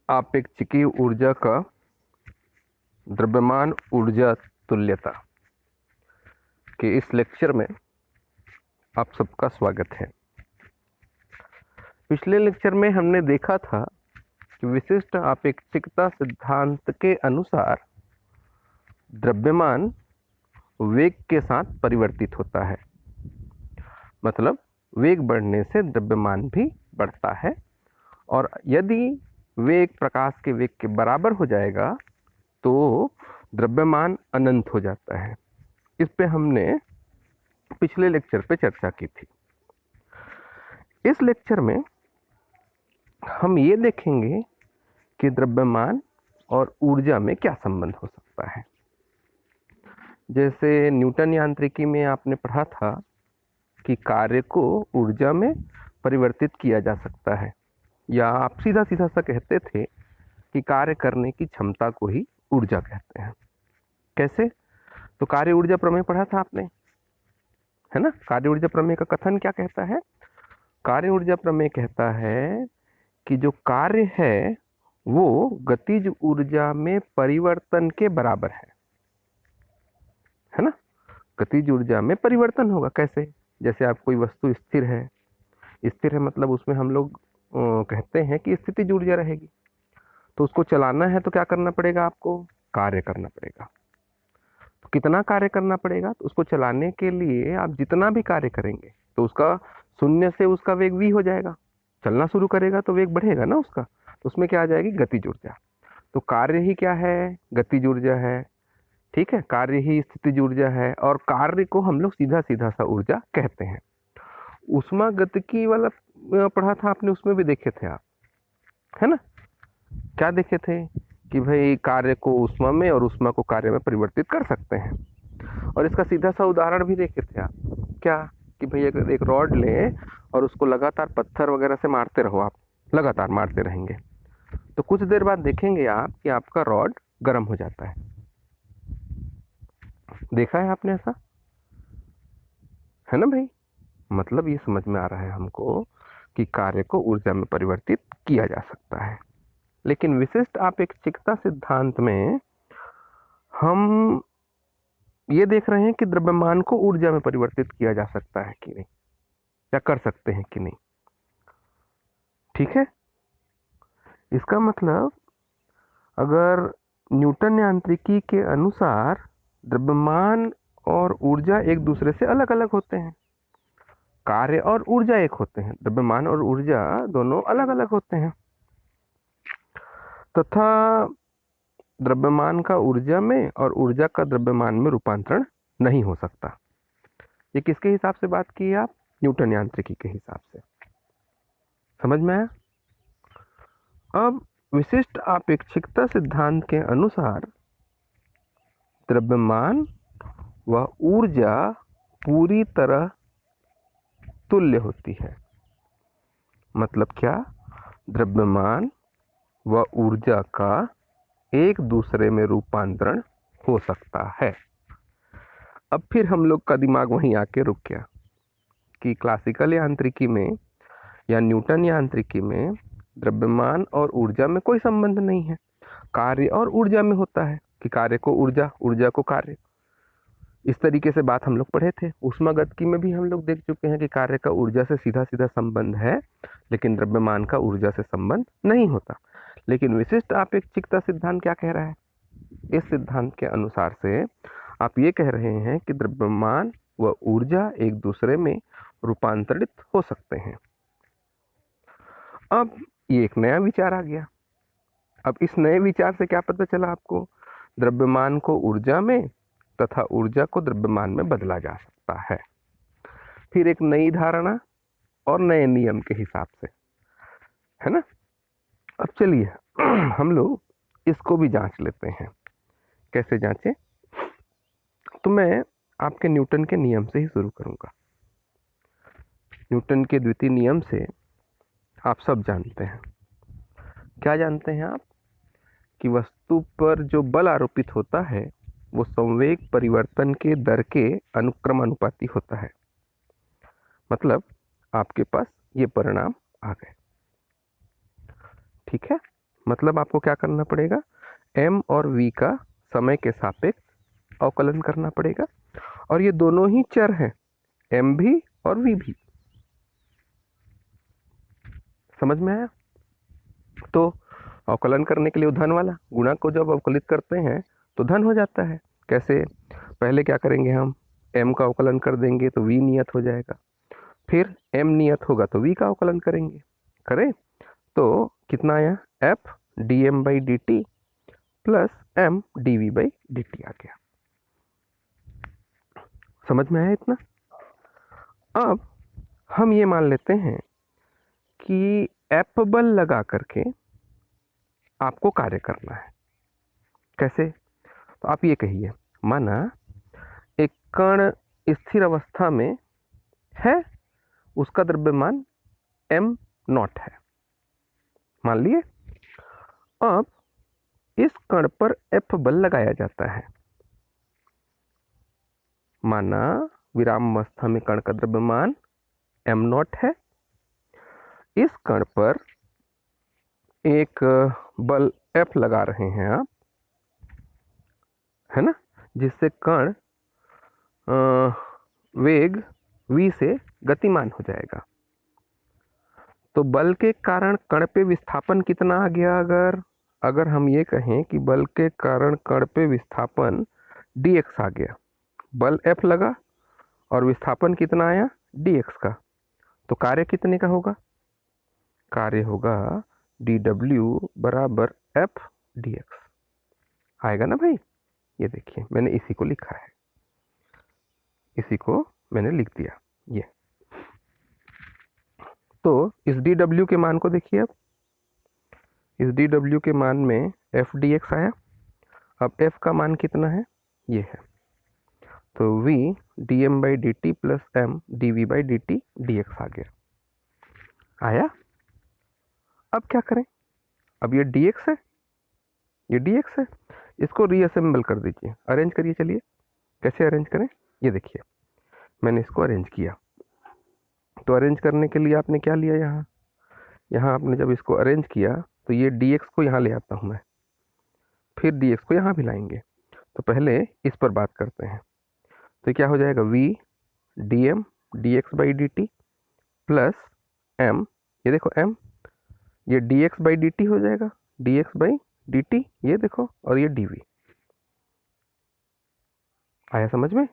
आपेक्षिकीय ऊर्जा का द्रव्यमान ऊर्जा तुल्यता के इस लेक्चर में आप सबका स्वागत है। पिछले लेक्चर में हमने देखा था कि विशिष्ट आपेक्षिकता सिद्धांत के अनुसार द्रव्यमान वेग के साथ परिवर्तित होता है। मतलब वेग बढ़ने से द्रव्यमान भी बढ़ता है, और यदि वेग प्रकाश के वेग के बराबर हो जाएगा तो द्रव्यमान अनंत हो जाता है। इस पे हमने पिछले लेक्चर पे चर्चा की थी। इस लेक्चर में हम ये देखेंगे कि द्रव्यमान और ऊर्जा में क्या संबंध हो सकता है। जैसे न्यूटन यांत्रिकी में आपने पढ़ा था कि कार्य को ऊर्जा में परिवर्तित किया जा सकता है, या आप सीधा सीधा सा कहते थे कि कार्य करने की क्षमता को ही ऊर्जा कहते हैं। कैसे? तो कार्य ऊर्जा प्रमेय पढ़ा था आपने, है ना। कार्य ऊर्जा प्रमेय का कथन क्या कहता है? कार्य ऊर्जा प्रमेय कहता है कि जो कार्य है वो गतिज ऊर्जा में परिवर्तन के बराबर है ना। गतिज ऊर्जा में परिवर्तन होगा कैसे? जैसे आप कोई वस्तु स्थिर है मतलब उसमें हम लोग कहते हैं कि स्थितिज ऊर्जा रहेगी। तो उसको चलाना है तो क्या करना पड़ेगा? आपको कार्य करना पड़ेगा। तो कितना कार्य करना पड़ेगा? तो उसको चलाने के लिए आप जितना भी कार्य करेंगे तो उसका शून्य से उसका वेग v हो जाएगा। चलना शुरू करेगा तो वेग बढ़ेगा ना उसका, तो उसमें क्या आ जाएगी? गतिज ऊर्जा। तो कार्य ही क्या है? गतिज ऊर्जा है। ठीक है, कार्य ही स्थितिज ऊर्जा है, और कार्य को हम लोग सीधा सीधा सा ऊर्जा कहते हैं। ऊष्मागतिकी वाला पढ़ा था आपने, उसमें भी देखे थे आप, है ना। क्या देखे थे कि भाई कार्य को ऊष्मा में और ऊष्मा को कार्य में परिवर्तित कर सकते हैं। और इसका सीधा सा उदाहरण भी देखे थे आप। क्या? कि भाई अगर एक रॉड लें और उसको लगातार पत्थर वगैरह से मारते रहो, आप लगातार मारते रहेंगे तो कुछ देर बाद देखेंगे आप कि आपका रॉड गर्म हो जाता है। देखा है आपने ऐसा, है ना भाई। मतलब ये समझ में आ रहा है हमको कि कार्य को ऊर्जा में परिवर्तित किया जा सकता है। लेकिन विशिष्ट आपेक्षिकता सिद्धांत में हम ये देख रहे हैं कि द्रव्यमान को ऊर्जा में परिवर्तित किया जा सकता है कि नहीं, या कर सकते हैं कि नहीं। ठीक है, इसका मतलब अगर न्यूटन यांत्रिकी के अनुसार द्रव्यमान और ऊर्जा एक दूसरे से अलग अलग होते हैं, कार्य और ऊर्जा एक होते हैं, द्रव्यमान और ऊर्जा दोनों अलग अलग होते हैं, तथा द्रव्यमान का ऊर्जा में और ऊर्जा का द्रव्यमान में रूपांतरण नहीं हो सकता। ये किसके हिसाब से बात की आप? न्यूटन यांत्रिकी के हिसाब से। समझ में आया? अब विशिष्ट आपेक्षिकता सिद्धांत के अनुसार द्रव्यमान व ऊर्जा पूरी तरह तुल्य होती है। मतलब क्या? द्रव्यमान व ऊर्जा का एक दूसरे में रूपांतरण हो सकता है। अब फिर हम लोग का दिमाग वहीं आके रुक गया कि क्लासिकल यांत्रिकी में या न्यूटन यांत्रिकी में द्रव्यमान और ऊर्जा में कोई संबंध नहीं है, कार्य और ऊर्जा में होता है कि कार्य को ऊर्जा, ऊर्जा को कार्य। इस तरीके से बात हम लोग पढ़े थे। ऊष्मागतिकी में भी हम लोग देख चुके हैं कि कार्य का ऊर्जा से सीधा सीधा संबंध है, लेकिन द्रव्यमान का ऊर्जा से संबंध नहीं होता। लेकिन विशिष्ट आपेक्षिकता सिद्धांत क्या कह रहा है? इस सिद्धांत के अनुसार से आप ये कह रहे हैं कि द्रव्यमान व ऊर्जा एक दूसरे में रूपांतरित हो सकते हैं। अब ये एक नया विचार आ गया। अब इस नए विचार से क्या पता चला आपको? द्रव्यमान को ऊर्जा में तथा ऊर्जा को द्रव्यमान में बदला जा सकता है। फिर एक नई धारणा और नए नियम के हिसाब से, है ना। अब चलिए हम लोग इसको भी जांच लेते हैं। कैसे जांचें? तो मैं आपके न्यूटन के नियम से ही शुरू करूंगा। न्यूटन के द्वितीय नियम से आप सब जानते हैं। क्या जानते हैं आप? कि वस्तु पर जो बल आरोपित होता है वो संवेग परिवर्तन के दर के अनुक्रमानुपाती होता है। मतलब आपके पास ये परिणाम आ गए। ठीक है, मतलब आपको क्या करना पड़ेगा, m और v का समय के सापेक्ष अवकलन करना पड़ेगा, और ये दोनों ही चर हैं, m भी और v भी। समझ में आया? तो अवकलन करने के लिए धन वाला गुणक को जब अवकलित करते हैं तो धन हो जाता है। कैसे? पहले क्या करेंगे, हम m का अवकलन कर देंगे तो v नियत हो जाएगा, फिर m नियत होगा तो v का अवकलन करेंगे, करें तो कितना आया, f dm by D T plus m dv by D T आ गया। समझ में आया इतना? अब हम ये मान लेते हैं कि एफ बल लगा करके आपको कार्य करना है। कैसे? तो आप ये कहिए, माना एक कण स्थिर अवस्था में है, उसका द्रव्यमान m नॉट है, मान लिए। अब इस कण पर F बल लगाया जाता है। माना विराम अवस्था में कण का द्रव्यमान m नॉट है, इस कण पर एक बल F लगा रहे हैं आप, है ना, जिससे कण वेग v से गतिमान हो जाएगा। तो बल के कारण कण पे विस्थापन कितना आ गया? अगर हम ये कहें कि बल के कारण कण पे विस्थापन dx आ गया, बल F लगा और विस्थापन कितना आया, dx का, तो कार्य कितने का होगा? कार्य होगा dw बराबर f dx। आएगा ना भाई? ये देखिए मैंने इसी को लिखा है, इसी को मैंने लिख दिया ये। तो इस dw के मान को देखिए, अब इस dw के मान में f dx आया। अब f का मान कितना है, ये है, तो v dm by D T plus m dv by D T dx आ गया। आया? अब क्या करें, अब ये dx है, ये dx है, इसको रीअसेंबल कर दीजिए, अरेंज करिए। चलिए कैसे अरेंज करें, ये देखिए मैंने इसको अरेंज किया। तो अरेंज करने के लिए आपने क्या लिया, यहाँ आपने जब इसको अरेंज किया तो ये dx को यहाँ ले आता हूँ मैं, फिर dx को यहाँ भी लाएंगे। तो पहले इस पर बात करते हैं, तो क्या हो जाएगा, v dm dx by D T plus m, ये देखो m, ये dx बाई डी टी हो जाएगा, dx बाई डी टी, ये देखो, और ये dv। आया समझ में?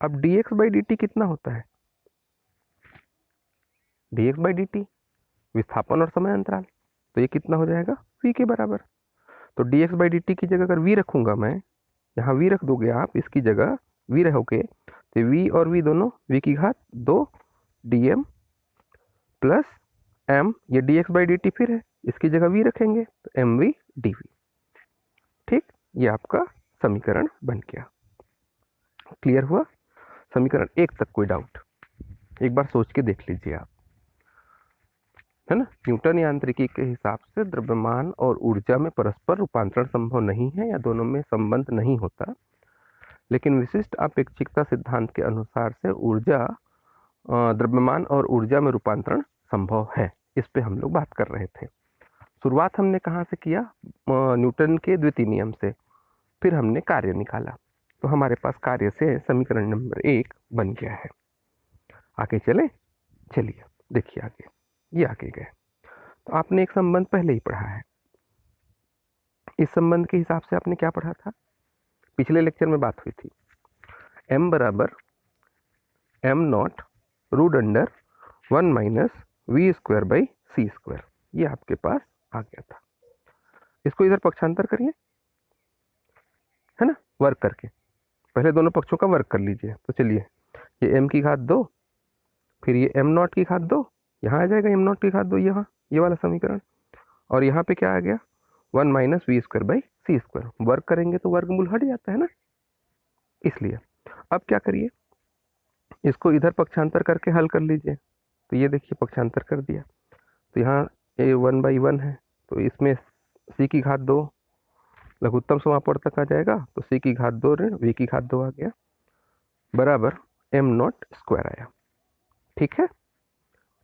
अब dx बाई डी टी कितना होता है, dx बाई डी टी विस्थापन और समय अंतराल, तो ये कितना हो जाएगा, v के बराबर। तो dx बाई डी टी की जगह अगर v रखूंगा मैं, यहाँ v रख दोगे आप, इसकी जगह v रहोगे, तो v और v दोनों v की घात 2 dm प्लस m, ये dx बाई डी टी फिर है, इसकी जगह v रखेंगे तो mv dv। ठीक, ये आपका समीकरण बन गया। क्लियर हुआ? समीकरण 1 तक कोई डाउट? एक बार सोच के देख लीजिए आप, है ना। न्यूटन यांत्रिकी के हिसाब से द्रव्यमान और ऊर्जा में परस्पर रूपांतरण संभव नहीं है, या दोनों में संबंध नहीं होता, लेकिन विशिष्ट अपेक्षिकता सिद्धांत के अनुसार से ऊर्जा, द्रव्यमान और ऊर्जा में रूपांतरण संभव है। इस पे हम लोग बात कर रहे थे। शुरुआत हमने कहाँ से किया, न्यूटन के द्वितीय नियम से, फिर हमने कार्य निकाला, तो हमारे पास कार्य से समीकरण नंबर 1 बन गया है। आगे चले, चलिए देखिए आगे, ये आगे गए। तो आपने एक संबंध पहले ही पढ़ा है, इस संबंध के हिसाब से आपने क्या पढ़ा था, पिछले लेक्चर में बात हुई थी, m बराबर m naught root under 1 minus v square by c square, ये आपके पास आ गया था। इसको इधर पक्षांतर करिए, है ना, वर्क करके, पहले दोनों पक्षों का वर्क कर लीजिए। तो चलिए, ये m की घात 2, फिर ये m नॉट की घात 2, यहाँ आ जाएगा m नॉट की घात 2, यहाँ ये वाला समीकरण, और यहाँ पे क्या आ गया, 1 minus v square by c square. Work करेंगे तो वर्गमूल हट जाता है ना, इसलिए। अब क्या करिए, इसको इधर पक्षांतर करके हल कर लीजिए। तो ये देखिए पक्षांतर कर दिया, तो यहाँ ये 1/1 है, तो इसमें c की घात 2 लघुत्तम समापवर्त तक आ जाएगा, तो c की घात 2 ऋण v की घात 2 आ गया, बराबर m नॉट स्क्वायर आया। ठीक है,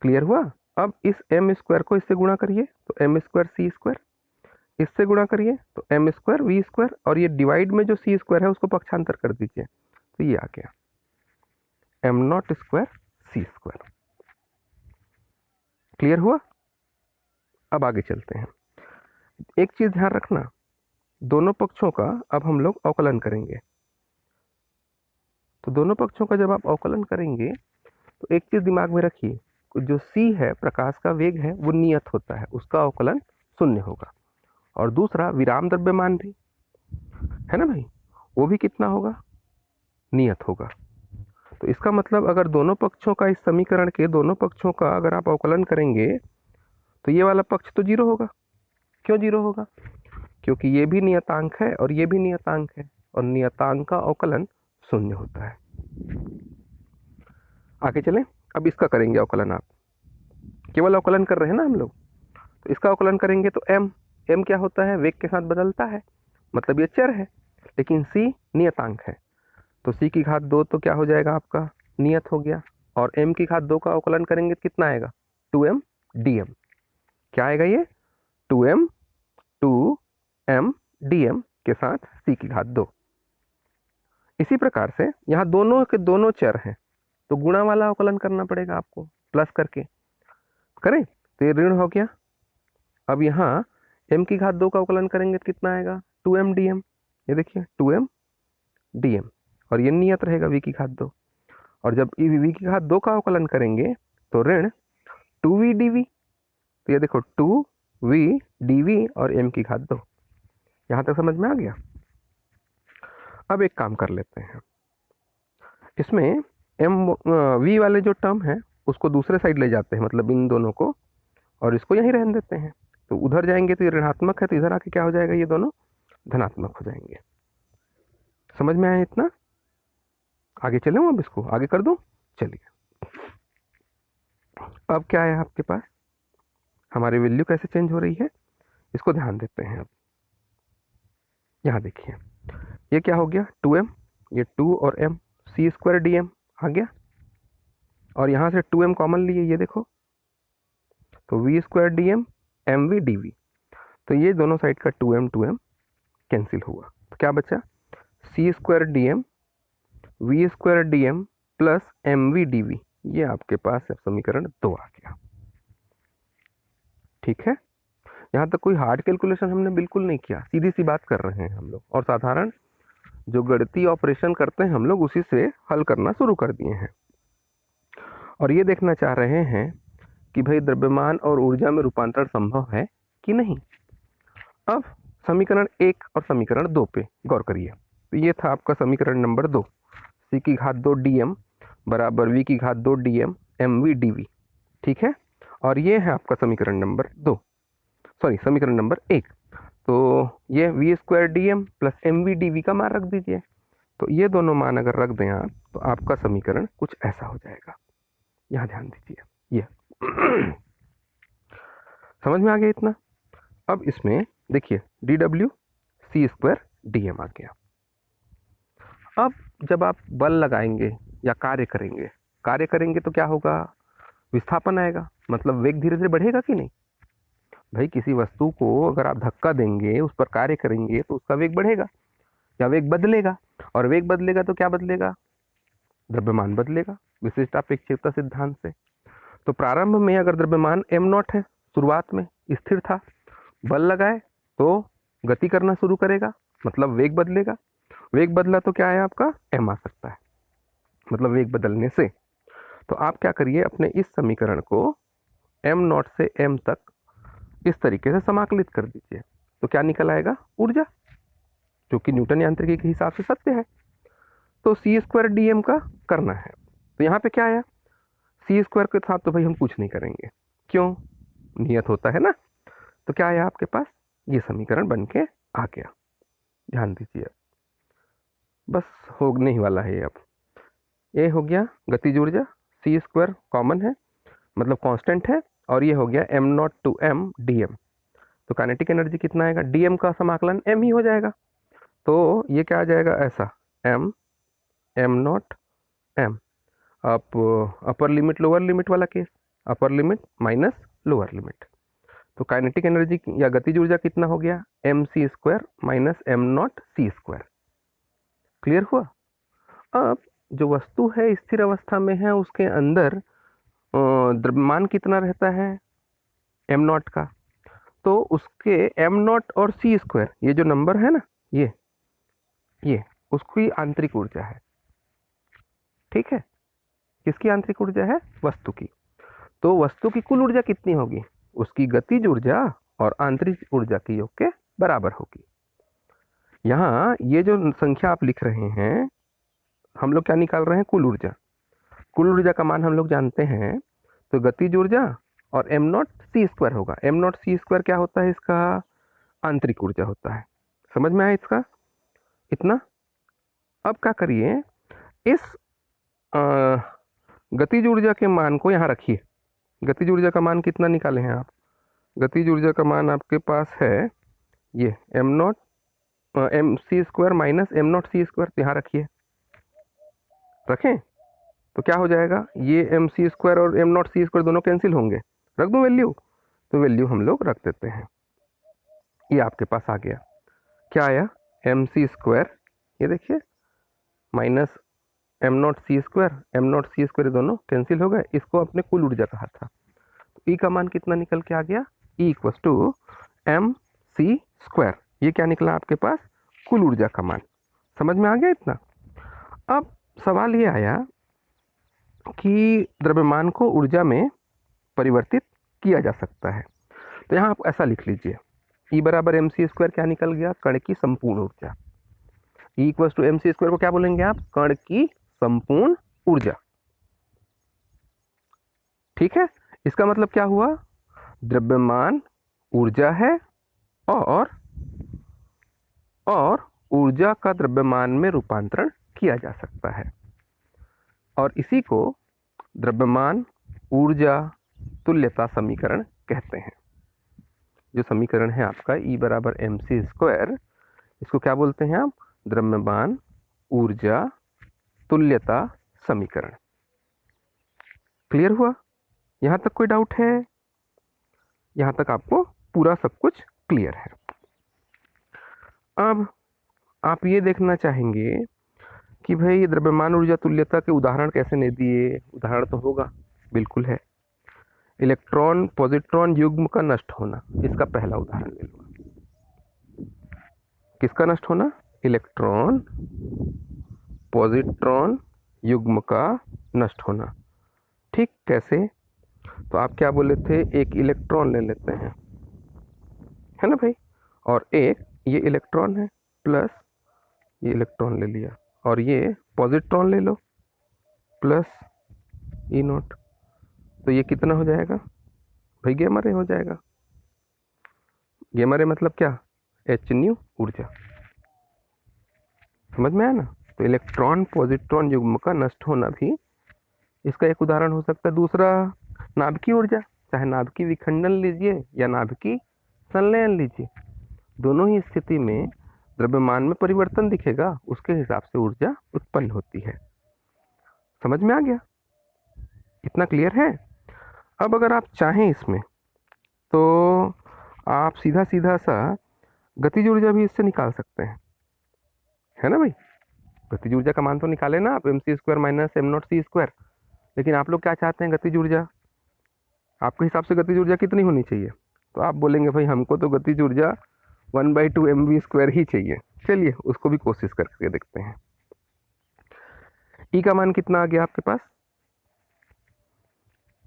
क्लियर हुआ? अब इस m स्क्वायर को इससे गुणा करिए, तो m स्क्वायर c स्क्वायर, इससे गुणा करिए तो एम स्क्वायर वी स्क्वायर, और ये डिवाइड में जो सी स्क्वायर है उसको पक्षांतर कर दीजिए, तो ये आ गया m naught square c square. Clear हुआ? अब आगे चलते हैं। एक चीज ध्यान रखना, दोनों पक्षों का अब हम लोग अवकलन करेंगे। तो दोनों पक्षों का जब आप अवकलन करेंगे तो एक चीज दिमाग में रखिए, जो c है प्रकाश का वेग है वो नियत होता है, उसका अवकलन शून्य होगा। और दूसरा विराम द्रव्यमान भी है ना भाई, वो भी कितना होगा? नियत होगा। तो इसका मतलब अगर दोनों पक्षों का, इस समीकरण के दोनों पक्षों का अगर आप अवकलन करेंगे तो ये वाला पक्ष तो जीरो होगा। क्यों जीरो होगा? क्योंकि ये भी नियतांक है और ये भी नियतांक है, और नियतांक का अवकलन शून्य होता है। आगे चलें, अब इसका करेंगे अवकलन। आप केवल अवकलन कर रहे हैं ना हम लोग, तो इसका अवकलन करेंगे तो m क्या होता है? वेग के साथ बदलता है, मतलब ये चर है, लेकिन c नियतांक है, तो c की घात 2 तो क्या हो जाएगा आपका? नियत हो गया। और m की घात 2 का अवकलन करेंगे तो कितना आएगा? 2m dm। क्या आएगा ये? 2m dm के साथ c की घात 2। इसी प्रकार से यहाँ दोनों के दोनों चर हैं, तो गुणा वाला अवकलन करना पड़ेगा आपको, प्लस करके करें तो ये ऋण हो गया। अब यहाँ m की घात 2 का अवकलन करेंगे तो कितना आएगा? 2m dm। ये देखिए 2m dm, और ये नियत रहेगा v की घात 2। और जब v की घात 2 का अवकलन करेंगे तो ऋण 2v dv। तो ये देखो 2v dv और m की घात 2। यहाँ तक समझ में आ गया? अब एक काम कर लेते हैं, इसमें v वाले जो टर्म है उसको दूसरे साइड ले जाते हैं, मतलब इन दोनों को, और इसको यहीं रहने देते हैं। तो उधर जाएंगे तो ये ऋणात्मक है, तो इधर आके क्या हो जाएगा? ये दोनों धनात्मक हो जाएंगे। समझ में आया इतना? आगे चले, अब इसको आगे कर दूं? चलिए, अब क्या है आपके पास, हमारी वैल्यू कैसे चेंज हो रही है इसको ध्यान देते हैं। अब यहाँ देखिए, ये क्या हो गया? 2m, ये 2 और m, c स्क्वायर dm आ गया, और यहाँ से 2m कॉमन लिए, ये देखो, तो v square dm mv dv। तो ये दोनों साइड का 2m कैंसिल हुआ, तो क्या बचा? c square dm v square dm plus mv dv। ये आपके पास समीकरण 2 आ गया। ठीक है, यहाँ तक कोई हार्ड कैलकुलेशन हमने बिल्कुल नहीं किया, सीधी सी बात कर रहे हैं हम लोग, और साधारण जो गणितीय ऑपरेशन करते हैं हम लोग उसी से हल करना शुरू कर दिए हैं। और ये देखना चाह रहे हैं कि भाई द्रव्यमान और ऊर्जा में रूपांतरण संभव है कि नहीं। अब समीकरण 1 और समीकरण 2 पे गौर करिए। तो ये था आपका समीकरण नंबर 2, c की घात 2 dm बराबर v की घात 2 dm mv dv। ठीक है, और ये है आपका समीकरण नंबर 2, सॉरी समीकरण नंबर 1। तो ये v square dm plus mv dv का मान रख दीजिए। तो ये दोनों मान अगर रख दें आप, तो आपका समीकरण कुछ ऐसा हो जाएगा। यहाँ ध्यान दीजिए, ये समझ में आ गया इतना? अब इसमें देखिए dw c स्क्वायर dm आ गया। अब जब आप बल लगाएंगे या कार्य करेंगे तो क्या होगा? विस्थापन आएगा, मतलब वेग धीरे धीरे बढ़ेगा कि नहीं? भाई किसी वस्तु को अगर आप धक्का देंगे, उस पर कार्य करेंगे, तो उसका वेग बढ़ेगा या वेग बदलेगा, और वेग बदलेगा तो क्या बदलेगा? द्रव्यमान बदलेगा, विशिष्टापेक्षिकता सिद्धांत से। तो प्रारंभ में अगर द्रव्यमान m0 है, शुरुआत में स्थिर था, बल लगाए तो गति करना शुरू करेगा, मतलब वेग बदलेगा। वेग बदला तो क्या है आपका? m आ सकता है, मतलब वेग बदलने से। तो आप क्या करिए, अपने इस समीकरण को m0 से m तक इस तरीके से समाकलित कर दीजिए, तो क्या निकल आएगा? ऊर्जा, जो कि न्यूटन यांत्रिकी के हिसाब से सत्य है। तो c स्क्वायर dm का करना है, तो यहाँ पे क्या आया? c स्क्वायर के साथ तो भाई हम कुछ नहीं करेंगे, क्यों? नियत होता है ना। तो क्या आया आपके पास? ये समीकरण बन के आ गया। ध्यान दीजिए, बस होने ही वाला है ये। अब ये हो गया गतिज ऊर्जा, c स्क्वायर कॉमन है, मतलब कांस्टेंट है, और ये हो गया m0 टू m dm। तो काइनेटिक एनर्जी कितना आएगा? dm का समाकलन m ही हो जाएगा, तो ये क्या आ जाएगा? ऐसा m0 m। अब अपर लिमिट लोअर लिमिट वाला case, upper limit minus lower limit, तो काइनेटिक एनर्जी या गतिज ऊर्जा कितना हो गया, mc² माइनस m0c²। क्लियर हुआ। अब जो वस्तु है स्थिर अवस्था में है, उसके अंदर द्रव्यमान कितना रहता है, m0 का, तो उसके m0 और c², ये जो नंबर है ना, ये उसकी आंतरिक ऊर्जा है। ठीक है, किसकी आंतरिक ऊर्जा है, वस्तु की। तो वस्तु की कुल ऊर्जा कितनी होगी, उसकी गतिज ऊर्जा और आंतरिक ऊर्जा के योग के बराबर होगी। यहाँ ये जो संख्या आप लिख रहे हैं, हम लोग क्या निकाल रहे हैं, कुल ऊर्जा। कुल ऊर्जा का मान हम लोग जानते हैं, तो गतिज ऊर्जा और m0c² होगा। m0c² क्या होता है, इसका आंतरिक ऊर्जा होता है। समझ में आया इसका इतना। अब क्या करिए, इस गतिज ऊर्जा के मान को यहाँ रखिए। गतिज ऊर्जा का मान कितना निकाले हैं आप, गतिज ऊर्जा का मान आपके पास है ये mc² माइनस m0c², यहाँ रखिए। रखें तो क्या हो जाएगा, ये mc² और m0c² दोनों कैंसिल होंगे। रख दूं वैल्यू, तो वैल्यू हम लोग रख देते हैं। ये आपके पास आ गया, क्या आया, mc², ये देखिए, माइनस m0c² ये दोनों कैंसिल हो गए। इसको अपने कुल ऊर्जा कहा था। तो E का मान कितना निकल के आ गया, E = mc²। ये क्या निकला आपके पास, कुल ऊर्जा का मान। समझ में आ गया इतना। अब सवाल ये आया कि द्रव्यमान को ऊर्जा में परिवर्तित किया जा सकता है। तो यहाँ आप ऐसा लिख लीजिए, E = mc² क्या निकल गया, कण की संपूर्ण ऊर्जा। E = mc² को क्या बोलेंगे आप, कण की संपूर्ण ऊर्जा। ठीक है, इसका मतलब क्या हुआ, द्रव्यमान ऊर्जा है और ऊर्जा का द्रव्यमान में रूपांतरण किया जा सकता है, और इसी को द्रव्यमान ऊर्जा तुल्यता समीकरण कहते हैं। जो समीकरण है आपका E = mc², इसको क्या बोलते हैं आप, द्रव्यमान ऊर्जा तुल्यता समीकरण। क्लियर हुआ, यहां तक कोई डाउट है, यहां तक आपको पूरा सब कुछ क्लियर है। अब आप ये देखना चाहेंगे कि भाई द्रव्यमान ऊर्जा तुल्यता के उदाहरण कैसे नहीं दिए। उदाहरण तो होगा, बिल्कुल है। इलेक्ट्रॉन पॉजिट्रॉन युग्म का नष्ट होना, इसका पहला उदाहरण ले लो। किसका नष्ट होना, इलेक्ट्रॉन पॉजिट्रॉन युग्म का नष्ट होना। ठीक, कैसे, तो आप क्या बोले थे, एक इलेक्ट्रॉन ले लेते हैं, है ना भाई, और एक ये इलेक्ट्रॉन है, प्लस ये इलेक्ट्रॉन ले लिया, और ये पॉजिट्रॉन ले लो, प्लस E0। तो ये कितना हो जाएगा भाई, gamma ray हो जाएगा। gamma ray मतलब क्या, hν ऊर्जा। समझ में आया ना। तो इलेक्ट्रॉन पॉजिट्रॉन युग्म का नष्ट होना भी इसका एक उदाहरण हो सकता है। दूसरा, नाभिकीय ऊर्जा, चाहे नाभिकीय विखंडन लीजिए या नाभिकीय संलयन लीजिए, दोनों ही स्थिति में द्रव्यमान में परिवर्तन दिखेगा, उसके हिसाब से ऊर्जा उत्पन्न होती है। समझ में आ गया, इतना क्लियर है। अब अगर आप चाहें इसमें, तो आप सीधा सीधा सा गतिज ऊर्जा भी इससे निकाल सकते हैं, है ना भाई। गतिज ऊर्जा का मान तो निकाले ना आप, mc² माइनस m0c²। लेकिन आप लोग क्या चाहते हैं, गतिज ऊर्जा। आपके हिसाब से गतिज ऊर्जा कितनी होनी चाहिए, तो आप बोलेंगे भाई हमको तो गतिज ऊर्जा 1/2 mv² ही चाहिए। चलिए उसको भी कोशिश करके देखते हैं। E का मान कितना आ गया आपके पास,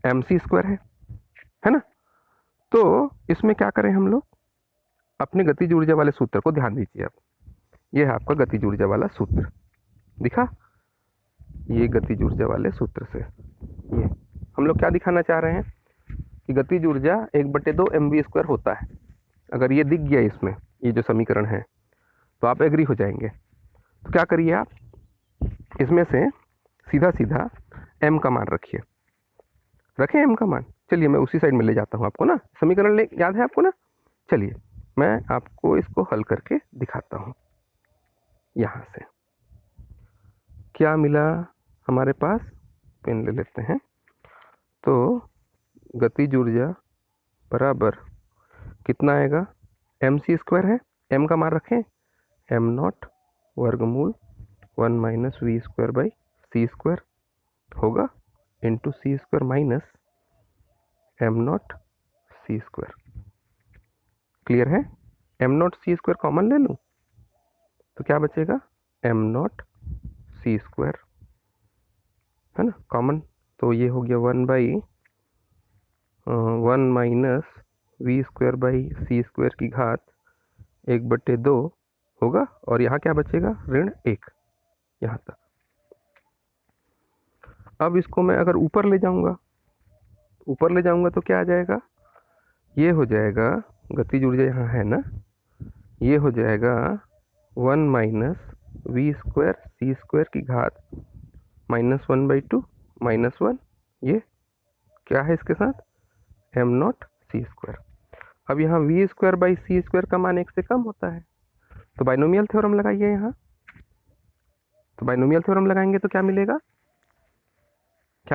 mc² है ना। तो इसमें क्या करें हम लोग, अपने गतिज ऊर्जा वाले सूत्र को ध्यान दीजिए आप। ये है आपका गतिज ऊर्जा वाला सूत्र, दिखा, ये गतिज ऊर्जा वाले सूत्र से ये हम लोग क्या दिखाना चाह रहे हैं कि गतिज ऊर्जा 1/2 mv² होता है। अगर ये दिख गया इसमें, ये जो समीकरण है, तो आप एग्री हो जाएंगे। तो क्या करिए आप, इसमें से सीधा सीधा m का मान रखिए। रखें m का मान, चलिए मैं उसी साइड में ले जाता हूँ आपको ना। समीकरण ले याद है आपको ना, चलिए मैं आपको इसको हल करके दिखाता हूँ। यहाँ से क्या मिला हमारे पास, पेन ले लेते हैं। तो गतिज ऊर्जा बराबर कितना आएगा, mc² है, m का मान रखें, m0 वर्गमूल 1 माइनस v²/c² होगा into c² minus m0 c²। Clear है? m0 c² कॉमन ले लूँ तो क्या बचेगा, m0 c², है ना, कॉमन। तो ये हो गया 1 माइनस v²/c² की घात 1/2 होगा, और यहाँ क्या बचेगा, ऋण 1 यहाँ तक। अब इसको मैं अगर ऊपर ले जाऊंगा तो क्या आ जाएगा, ये हो जाएगा, गतिज ऊर्जा यहाँ है ना, ये हो जाएगा 1 माइनस v²c² की घात -1/2 -1, ये क्या है इसके साथ, m0 c²। अब यहाँ v²/c² का मान 1 से कम होता है, तो बाइनोमियल थ्योरम लगाइए यहाँ। तो बाइनोमियल थ्योरम लगाएंगे तो क्या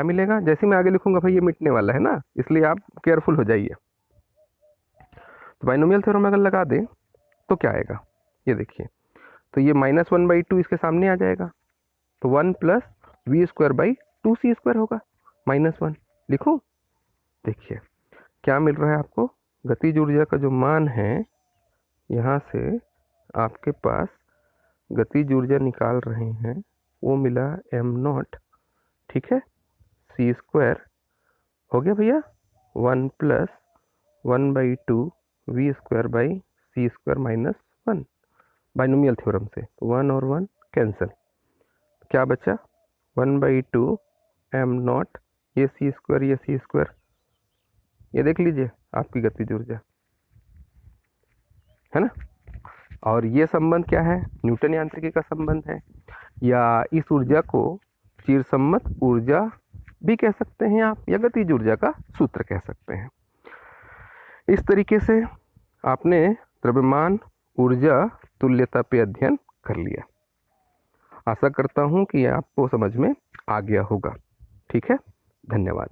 मिलेगा, जैसे मैं आगे लिखूंगा भाई ये मिटने वाला है ना, इसलिए आप केयरफुल हो जाइए। तो बाइनोमियल थ्योरम अगर लगा दें तो क्या आएगा, ये देखिए, तो ये -1/2 इसके सामने आ जाएगा, तो 1 प्लस v²/2c² होगा, -1 लिखूं। देखिए क्या मिल रहा है आपको, गतिज ऊर्जा का जो मान है, यहाँ से आपके पास गतिज ऊर्जा निकाल रहे हैं, वो मिला m0, ठीक है, c² हो गया भैया, 1 प्लस 1/2 v²/c² -1 बाइनोमियल थ्योरम से, 1 और 1 कैंसिल, क्या बचा 1/2 m0, ये c², ये देख लीजिए आपकी गतिज ऊर्जा, है ना। और ये संबंध क्या है, न्यूटन यांत्रिकी का संबंध है, या इस ऊर्जा को चिरसम्मत ऊर्जा भी कह सकते हैं आप, या गतिज ऊर्जा का सूत्र कह सकते हैं। इस तरीके से आपने द्रव्यमान ऊर्जा तुल्यता पे अध्ययन कर लिया। आशा करता हूं कि आपको समझ में आ गया होगा। ठीक है, धन्यवाद।